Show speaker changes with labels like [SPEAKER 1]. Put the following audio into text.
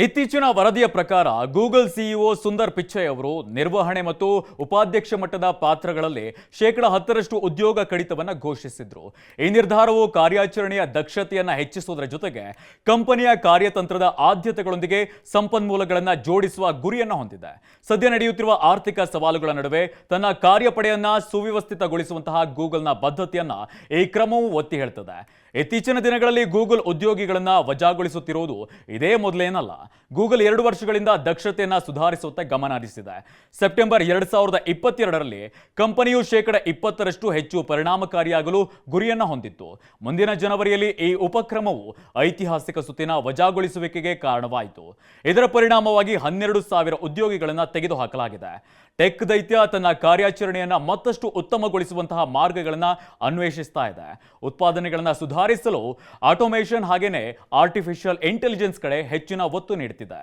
[SPEAKER 1] ಇತ್ತೀಚಿನ ವರದಿಯ ಪ್ರಕಾರ ಗೂಗಲ್ ಸಿಇಒ ಸುಂದರ್ ಪಿಚ್ಚೈ ಅವರು ನಿರ್ವಹಣೆ ಮತ್ತು ಉಪಾಧ್ಯಕ್ಷ ಮಟ್ಟದ ಪಾತ್ರಗಳಲ್ಲಿ ಶೇಕಡ 10ರಷ್ಟು ಉದ್ಯೋಗ ಕಡಿತವನ್ನು ಘೋಷಿಸಿದ್ರು. ಈ ನಿರ್ಧಾರವು ಕಾರ್ಯಾಚರಣೆಯ ದಕ್ಷತೆಯನ್ನು ಹೆಚ್ಚಿಸುವುದರ ಜೊತೆಗೆ ಕಂಪನಿಯ ಕಾರ್ಯತಂತ್ರದ ಆದ್ಯತೆಗಳೊಂದಿಗೆ ಸಂಪನ್ಮೂಲಗಳನ್ನು ಜೋಡಿಸುವ ಗುರಿಯನ್ನು ಹೊಂದಿದೆ. ಸದ್ಯ ನಡೆಯುತ್ತಿರುವ ಆರ್ಥಿಕ ಸವಾಲುಗಳ ನಡುವೆ ತನ್ನ ಕಾರ್ಯಪಡೆಯನ್ನ ಸುವ್ಯವಸ್ಥಿತಗೊಳಿಸುವಂತಹ ಗೂಗಲ್ನ ಬದ್ಧತೆಯನ್ನ ಈ ಕ್ರಮವು ಒತ್ತಿ ಹೇಳ್ತದೆ. ಇತ್ತೀಚಿನ ದಿನಗಳಲ್ಲಿ ಗೂಗಲ್ ಉದ್ಯೋಗಿಗಳನ್ನ ವಜಾಗೊಳಿಸುತ್ತಿರುವುದು ಇದೇ ಮೊದಲೇನಲ್ಲ. ಗೂಗಲ್ 2 ವರ್ಷಗಳಿಂದ ದಕ್ಷತೆಯನ್ನು ಸುಧಾರಿಸುವಂತೆ ಗಮನ ಹರಿಸಿದೆ. ಸೆಪ್ಟೆಂಬರ್ 2022ರಲ್ಲಿ ಕಂಪನಿಯು ಶೇಕಡ 20ರಷ್ಟು ಹೆಚ್ಚು ಪರಿಣಾಮಕಾರಿಯಾಗಲು ಗುರಿಯನ್ನು ಹೊಂದಿತ್ತು. ಮುಂದಿನ ಜನವರಿಯಲ್ಲಿ ಈ ಉಪಕ್ರಮವು ಐತಿಹಾಸಿಕ ಸುತ್ತಿನ ವಜಾಗೊಳಿಸುವಿಕೆಗೆ ಕಾರಣವಾಯಿತು. ಇದರ ಪರಿಣಾಮವಾಗಿ 12,000 ಉದ್ಯೋಗಿಗಳನ್ನು ತೆಗೆದುಹಾಕಲಾಗಿದೆ. ಟೆಕ್ ದೈತ್ಯ ತನ್ನ ಕಾರ್ಯಾಚರಣೆಯನ್ನು ಮತ್ತಷ್ಟು ಉತ್ತಮಗೊಳಿಸುವಂತಹ ಮಾರ್ಗಗಳನ್ನು ಅನ್ವೇಷಿಸ್ತಾ ಇದೆ. ಉತ್ಪಾದನೆಗಳನ್ನು ಸುಧಾರಿಸಲು ಆಟೋಮೇಷನ್ ಹಾಗೇನೆ ಆರ್ಟಿಫಿಷಿಯಲ್ ಇಂಟೆಲಿಜೆನ್ಸ್ ಕಡೆ ಹೆಚ್ಚಿನ ಒತ್ತು ನೀಡುತ್ತಿದೆ.